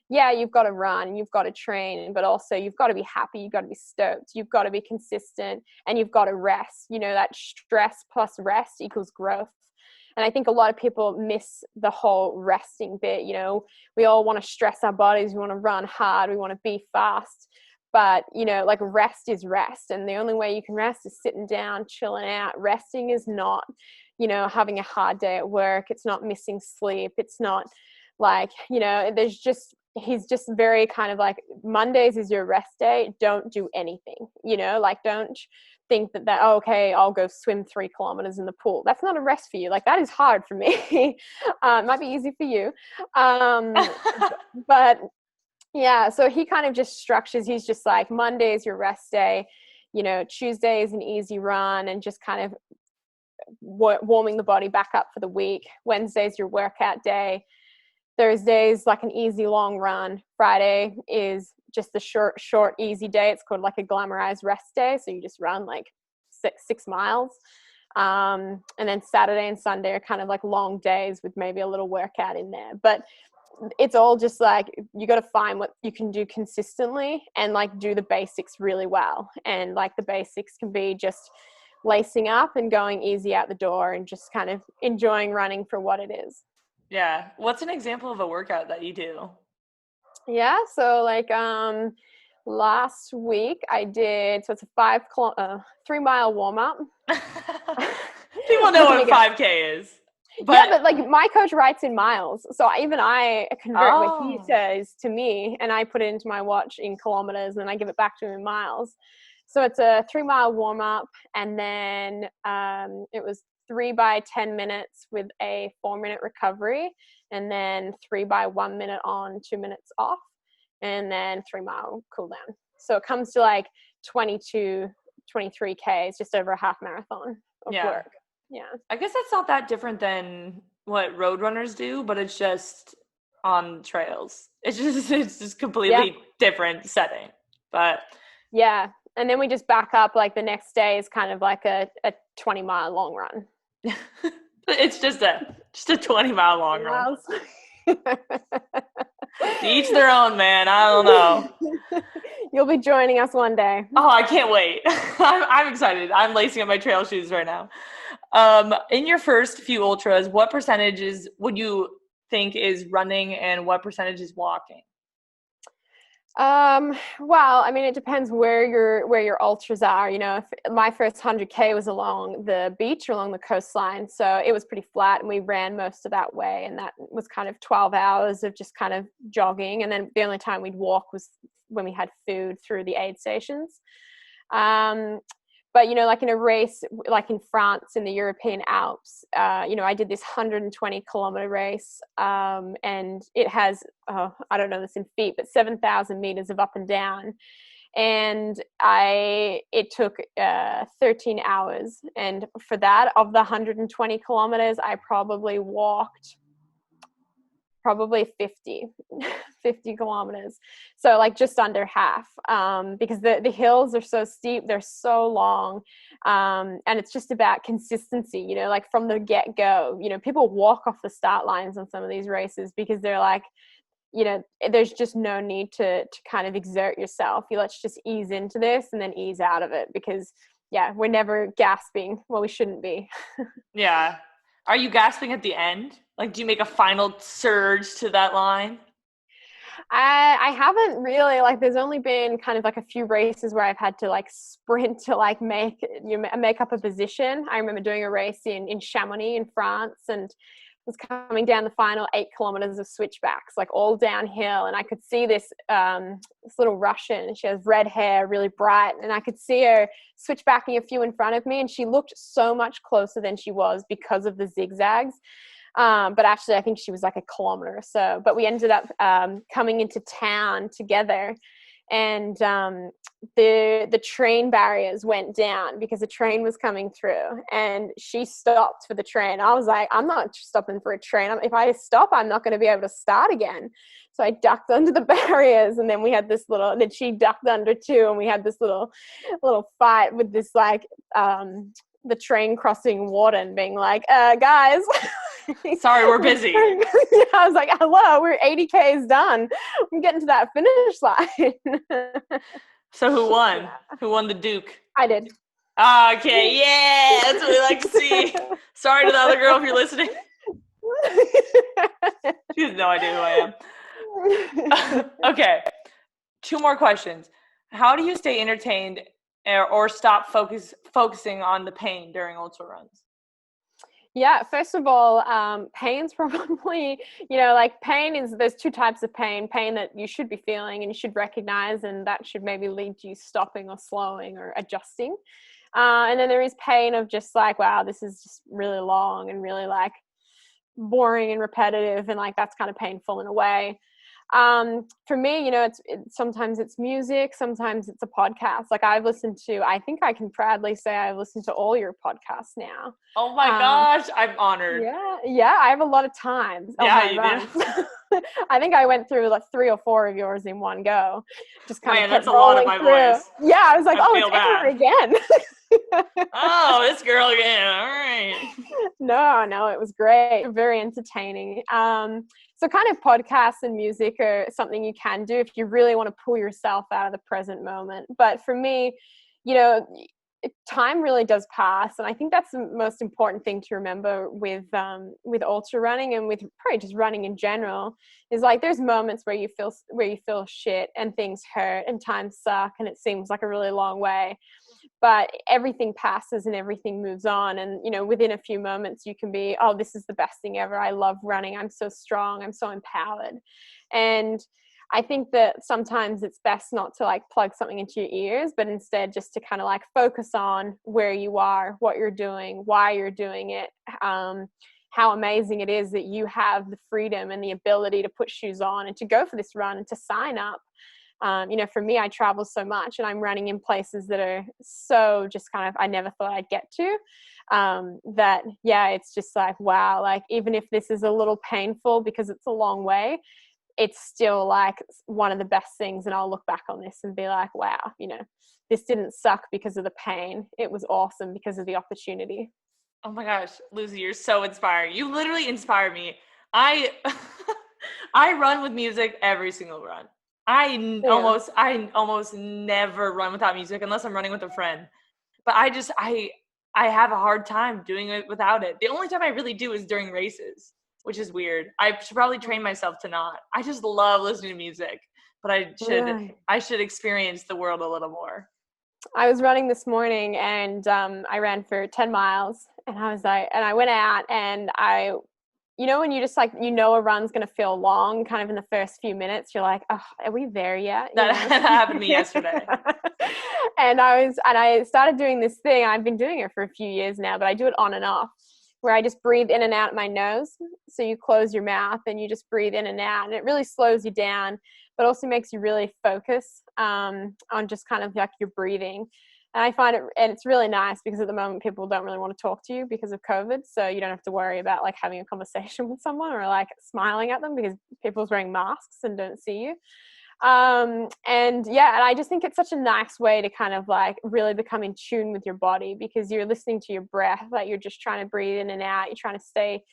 yeah, you've got to run, you've got to train, but also you've got to be happy, you've got to be stoked, you've got to be consistent, and you've got to rest. That stress plus rest equals growth. And I think a lot of people miss the whole resting bit. We all want to stress our bodies, we want to run hard, we want to be fast. But, like, rest is rest. And the only way you can rest is sitting down, chilling out. Resting is not, having a hard day at work. It's not missing sleep. It's not like, he's just very kind of like, Mondays is your rest day. Don't do anything, like, don't think that, oh, okay, I'll go swim 3 kilometers in the pool. That's not a rest for you. Like, that is hard for me. It might be easy for you. But yeah, so he kind of just structures, he's just like, Monday is your rest day, Tuesday is an easy run and just kind of warming the body back up for the week. Wednesday's your workout day. Thursday's like an easy long run. Friday is just a short, easy day. It's called like a glamorized rest day. So you just run like 6 miles. And then Saturday and Sunday are kind of like long days with maybe a little workout in there. But it's all just like, you got to find what you can do consistently and like do the basics really well. And like, the basics can be just lacing up and going easy out the door and just kind of enjoying running for what it is. Yeah. What's an example of a workout that you do? Yeah. So like, last week I did, so it's a 3-mile warm up. People know what 5K is. But like, my coach writes in miles, so I convert what he says to me, and I put it into my watch in kilometers, and then I give it back to him in miles. So it's a 3-mile warm up, and then it was 3 by 10 minutes with a 4-minute recovery, and then 3 by 1 minute on, 2 minutes off, and then 3-mile cool down. So it comes to like 22, 23K. It's just over a half marathon of work. Yeah. I guess that's not that different than what road runners do, but it's just on trails. It's just completely different setting. But yeah. And then we just back up, like the next day is kind of like a 20-mile long run. It's just a 20-mile long run. To each their own, man. I don't know. You'll be joining us one day. Oh, I can't wait. I'm excited. I'm lacing up my trail shoes right now. In your first few ultras, what percentages would you think is running and what percentage is walking? Well, I mean, it depends where your ultras are. You know, if my first 100K was along the beach or along the coastline, so it was pretty flat, and we ran most of that way, and that was kind of 12 hours of just kind of jogging, and then the only time we'd walk was when we had food through the aid stations. Um, but you know, like in a race, like in France in the European Alps, you know, I did this 120-kilometer race, and it has, I don't know this in feet, but 7,000 meters of up and down, and it took 13 hours, and for that, of the 120 kilometers, I probably walked 50 kilometers, so like just under half, because the hills are so steep, they're so long, and it's just about consistency, you know, like from the get-go. You know, people walk off the start lines on some of these races because they're like, you know, there's just no need to kind of exert yourself. Let's just ease into this and then ease out of it, because yeah, we're never gasping. Well, we shouldn't be. Yeah. Are you gasping at the end? Like, do you make a final surge to that line? I haven't really, like, there's only been kind of like a few races where I've had to like sprint to like make up a position. I remember doing a race in Chamonix in France, and was coming down the final 8 kilometers of switchbacks, like all downhill, and I could see this little Russian. She has red hair, really bright, and I could see her switchbacking a few in front of me, and she looked so much closer than she was because of the zigzags. But actually, I think she was like a kilometer or so. But we ended up coming into town together, and the train barriers went down because a train was coming through, and she stopped for the train. I was like, I'm not stopping for a train. If I stop, I'm not going to be able to start again. So I ducked under the barriers, and then we had this little, and then she ducked under too, and we had this little fight with this like the train crossing warden being like, guys. Sorry, we're busy. Yeah, I was like, hello, we're 80 Ks done. I'm getting to that finish line. So who won? Yeah. Who won the Duke? I did. Okay, yeah, that's what we like to see. Sorry to the other girl if you're listening. She has no idea who I am. Okay, 2 more questions. How do you stay entertained or stop focusing on the pain during ultra runs? Yeah, first of all, pain's probably, you know, like there's 2 types of pain that you should be feeling and you should recognize, and that should maybe lead to you stopping or slowing or adjusting. And then there is pain of just like, wow, this is just really long and really like boring and repetitive, and like that's kind of painful in a way. For me, you know, sometimes it's music, sometimes it's a podcast. Like I think I can proudly say I've listened to all your podcasts now. Oh my gosh, I'm honored. Yeah, I have a lot of time. Yeah, you do. I think I went through like 3 or 4 of yours in one go. Just kind of kept that's a lot of my through. voice. Yeah, I was like, it's Amber again. Oh, this girl again. All right. No, it was great. Very entertaining. So kind of podcasts and music are something you can do if you really want to pull yourself out of the present moment. But for me, you know, time really does pass, and I think that's the most important thing to remember with ultra running and with probably just running in general, is like there's moments where you feel shit and things hurt and times suck and it seems like a really long way, but everything passes and everything moves on, and you know, within a few moments you can be, oh, this is the best thing ever, I love running, I'm so strong, I'm so empowered. And I think that sometimes it's best not to like plug something into your ears, but instead just to kind of like focus on where you are, what you're doing, why you're doing it, how amazing it is that you have the freedom and the ability to put shoes on and to go for this run and to sign up. You know, for me, I travel so much and I'm running in places that are so just kind of, I never thought I'd get to, that, yeah, it's just like, wow, like even if this is a little painful because it's a long way, it's still like one of the best things. And I'll look back on this and be like, wow, you know, this didn't suck because of the pain. It was awesome because of the opportunity. Oh my gosh, Lucy, you're so inspiring. You literally inspire me. I I run with music every single run. Yeah. I almost never run without music unless I'm running with a friend. But I have a hard time doing it without it. The only time I really do is during races, which is weird. I should probably train myself to not. I just love listening to music, but Really. I should experience the world a little more. I was running this morning and I ran for 10 miles and I went out and when you just like, a run's going to feel long kind of in the first few minutes, you're like, oh, are we there yet? That happened to me yesterday. And I started doing this thing. I've been doing it for a few years now, but I do it on and off where I just breathe in and out my nose. So you close your mouth and you just breathe in and out, and it really slows you down, but also makes you really focus on just kind of like your breathing. And I find it, and it's really nice because at the moment people don't really want to talk to you because of COVID. So you don't have to worry about like having a conversation with someone or like smiling at them because people's wearing masks and don't see you. And I just think it's such a nice way to kind of like really become in tune with your body because you're listening to your breath, like you're just trying to breathe in and out. You're trying to stay,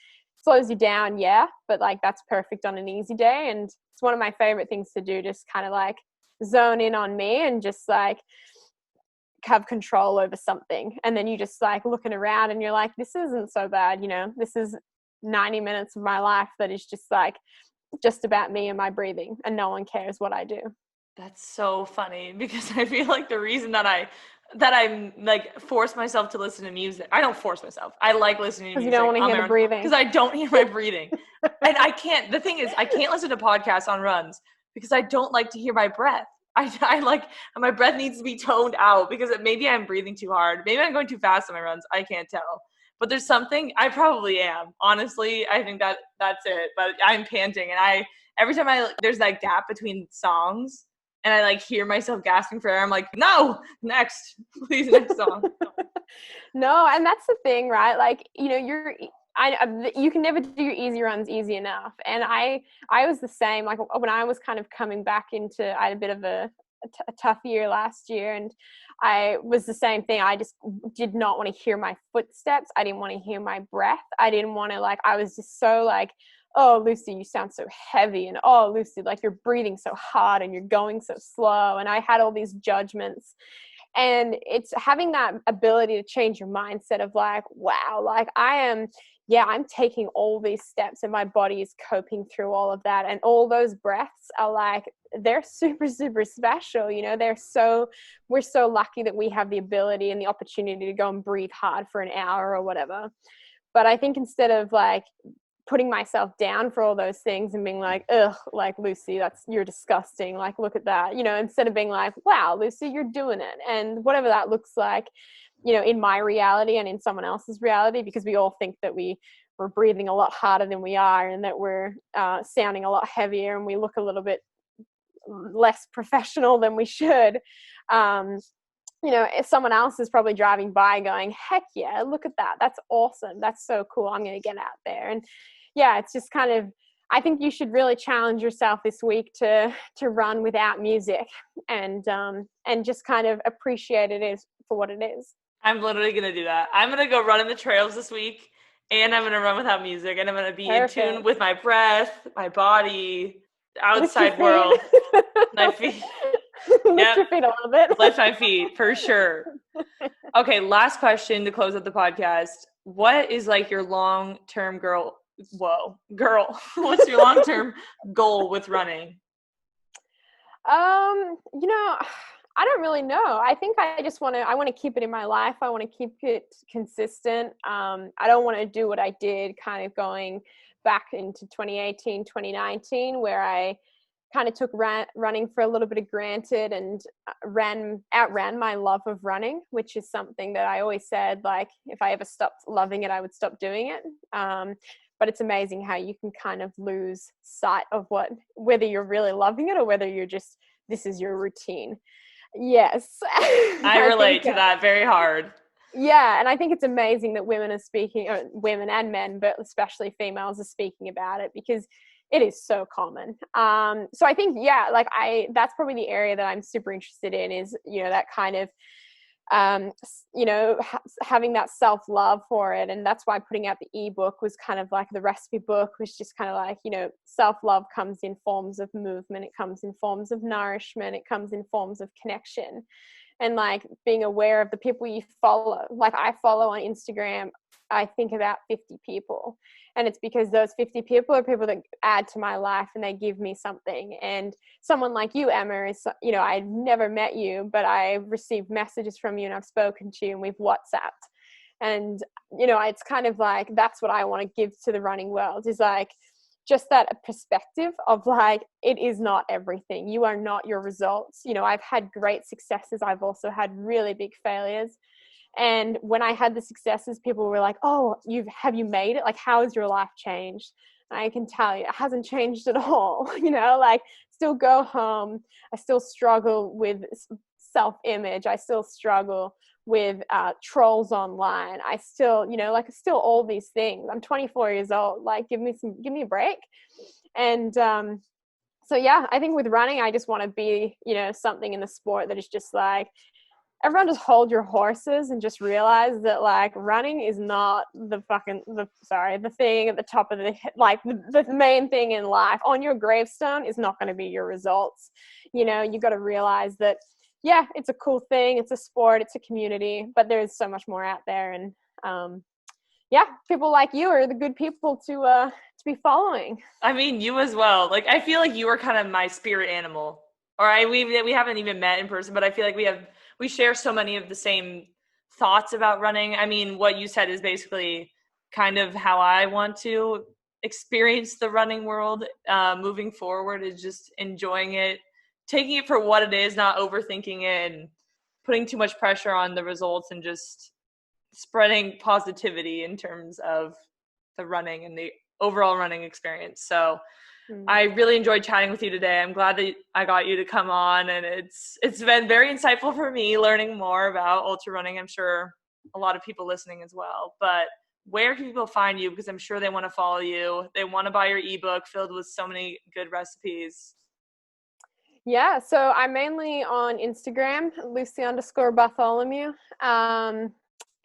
slows you down. Yeah. But like, that's perfect on an easy day. And it's one of my favorite things to do, just kind of like zone in on me and just like have control over something. And then you just like looking around and you're like, this isn't so bad. This is 90 minutes of my life that is just like, just about me and my breathing, and no one cares what I do. That's so funny because I feel like the reason that I'm like force myself to listen to music. I don't force myself. I like listening to Because you music don't want to on hear my the own breathing. because I don't hear my breathing. And the thing is, I can't listen to podcasts on runs because I don't like to hear my breath. I like, my breath needs to be toned out because maybe I'm breathing too hard. Maybe I'm going too fast on my runs. I can't tell. But there's something, I probably am. Honestly, I think that's it. But I'm panting and every time there's that gap between songs and I like hear myself gasping for air, I'm like, no, next, please, next song. No, and that's the thing, right? Like, you can never do your easy runs easy enough. And I was the same. Like when I was kind of coming back into, I had a bit of a tough year last year, and I was the same thing. I just did not want to hear my footsteps. I didn't want to hear my breath. I didn't want to I was just so like, oh, Lucy, you sound so heavy. And oh, Lucy, like you're breathing so hard and you're going so slow. And I had all these judgments. And it's having that ability to change your mindset of like, wow, like I'm taking all these steps and my body is coping through all of that. And all those breaths are like, they're super, super special. We're so lucky that we have the ability and the opportunity to go and breathe hard for an hour or whatever. But I think instead of like putting myself down for all those things and being like, ugh, like Lucy, you're disgusting. Like, look at that, instead of being like, wow, Lucy, you're doing it. And whatever that looks like, in my reality and in someone else's reality, because we all think that we're breathing a lot harder than we are and that we're sounding a lot heavier and we look a little bit less professional than we should. If someone else is probably driving by going, heck yeah, look at that. That's awesome. That's so cool. I'm going to get out there. And yeah, it's just kind of, I think you should really challenge yourself this week to run without music and just kind of appreciate it for what it is. I'm literally going to do that. I'm going to go run in the trails this week and I'm going to run without music and I'm going to be Perfect. in tune with my breath, my body, the outside world, my feet. Lift your feet a little bit. Lift my feet, for sure. Okay, last question to close out the podcast. What is like your long-term girl? What's your long-term goal with running? I don't really know. I think I want to keep it in my life. I want to keep it consistent. I don't want to do what I did kind of going back into 2018, 2019, where I kind of took running for a little bit of granted and outran my love of running, which is something that I always said, like, if I ever stopped loving it, I would stop doing it. But it's amazing how you can kind of lose sight of whether you're really loving it or whether you're just, this is your routine. Yes. I relate to that very hard. Yeah, and I think it's amazing that women are speaking, or women and men, but especially females are speaking about it because it is so common. So I think, that's probably the area that I'm super interested in is, that kind of having that self-love for it. And that's why putting out the ebook was kind of like the recipe book was just kind of like, self-love comes in forms of movement, it comes in forms of nourishment, it comes in forms of connection, and like being aware of the people you follow. Like I follow on Instagram, I think about 50 people, and it's because those 50 people are people that add to my life and they give me something. And someone like you, Emma, is, I've never met you, but I've received messages from you and I've spoken to you and we've WhatsApped. And, it's kind of like, that's what I want to give to the running world, is like, just that perspective of like, it is not everything. You are not your results. I've had great successes. I've also had really big failures. And when I had the successes, people were like, oh, have you made it? Like, how has your life changed? And I can tell you, it hasn't changed at all. Like still go home. I still struggle with self-image. I still struggle with trolls online. I still, still all these things. I'm 24 years old. Like, give me a break. And so, yeah, I think with running, I just want to be, something in the sport that is just like, everyone just hold your horses and just realize that like running is not the thing at the top of the main thing in life. On your gravestone is not going to be your results. You got to realize that, yeah, it's a cool thing. It's a sport. It's a community, but there's so much more out there. And people like you are the good people to be following. I mean, you as well. Like, I feel like you are kind of my spirit animal. We haven't even met in person, but I feel like we share so many of the same thoughts about running. I mean, what you said is basically kind of how I want to experience the running world moving forward, is just enjoying it, taking it for what it is, not overthinking it and putting too much pressure on the results, and just spreading positivity in terms of the running and the overall running experience. So I really enjoyed chatting with you today. I'm glad that I got you to come on, and it's been very insightful for me learning more about ultra running. I'm sure a lot of people listening as well. But where can people find you? Because I'm sure they want to follow you. They want to buy your ebook filled with so many good recipes. Yeah, so I'm mainly on Instagram, Lucy_Bartholomew.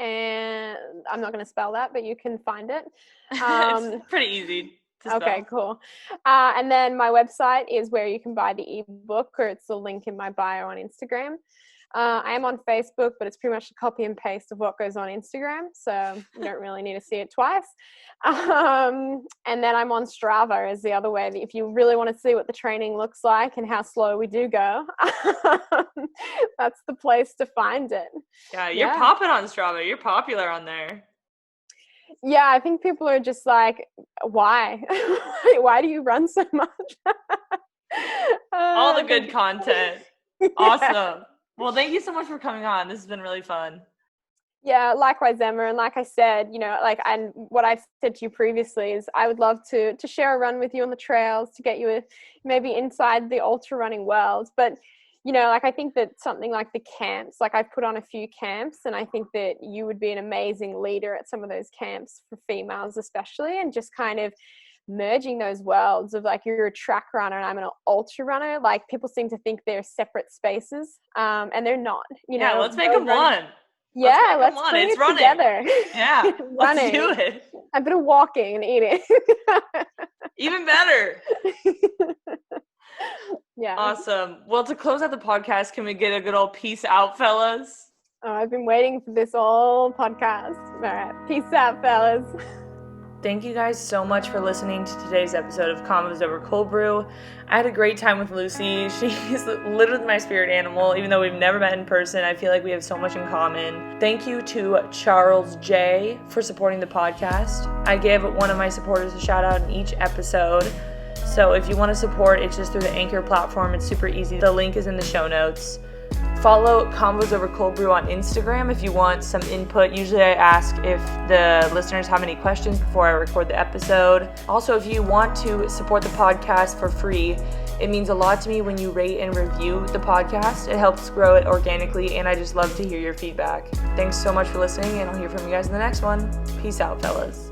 And I'm not going to spell that, but you can find it. It's pretty easy. Okay, cool. And then my website is where you can buy the ebook, or it's the link in my bio on Instagram. I am on Facebook, but it's pretty much a copy and paste of what goes on Instagram, so you don't really need to see it twice. And then I'm on Strava is the other way. If you really want to see what the training looks like and how slow we do go, that's the place to find it. Yeah, you're popping on Strava. You're popular on there. Yeah, I think people are just like, why? Why do you run so much? All the good content. Yeah. Awesome. Well, thank you so much for coming on. This has been really fun. Yeah, likewise, Emma. And like I said, and what I've said to you previously is I would love to share a run with you on the trails, to get you maybe inside the ultra running world. But, I think that something like the camps, like I've put on a few camps, and I think that you would be an amazing leader at some of those camps for females especially, and just kind of merging those worlds of like, you're a track runner and I'm an ultra runner. Like, people seem to think they're separate spaces, and they're not. Yeah, let's make them one. Yeah, let's bring it together. Yeah, let's do it. A bit of walking and eating. Even better. Yeah. Awesome. Well, to close out the podcast, can we get a good old peace out, fellas? Oh, I've been waiting for this whole podcast. All right. Peace out, fellas. Thank you guys so much for listening to today's episode of Convos over Cold Brew. I had a great time with Lucy. She's literally my spirit animal. Even though we've never met in person, I feel like we have so much in common. Thank you to Charles J. for supporting the podcast. I give one of my supporters a shout out in each episode. So if you want to support, it's just through the Anchor platform. It's super easy. The link is in the show notes. Follow Convos over Cold Brew on Instagram if you want some input. Usually I ask if the listeners have any questions before I record the episode. Also, if you want to support the podcast for free, it means a lot to me when you rate and review the podcast. It helps grow it organically, and I just love to hear your feedback. Thanks so much for listening, and I'll hear from you guys in the next one. Peace out, fellas.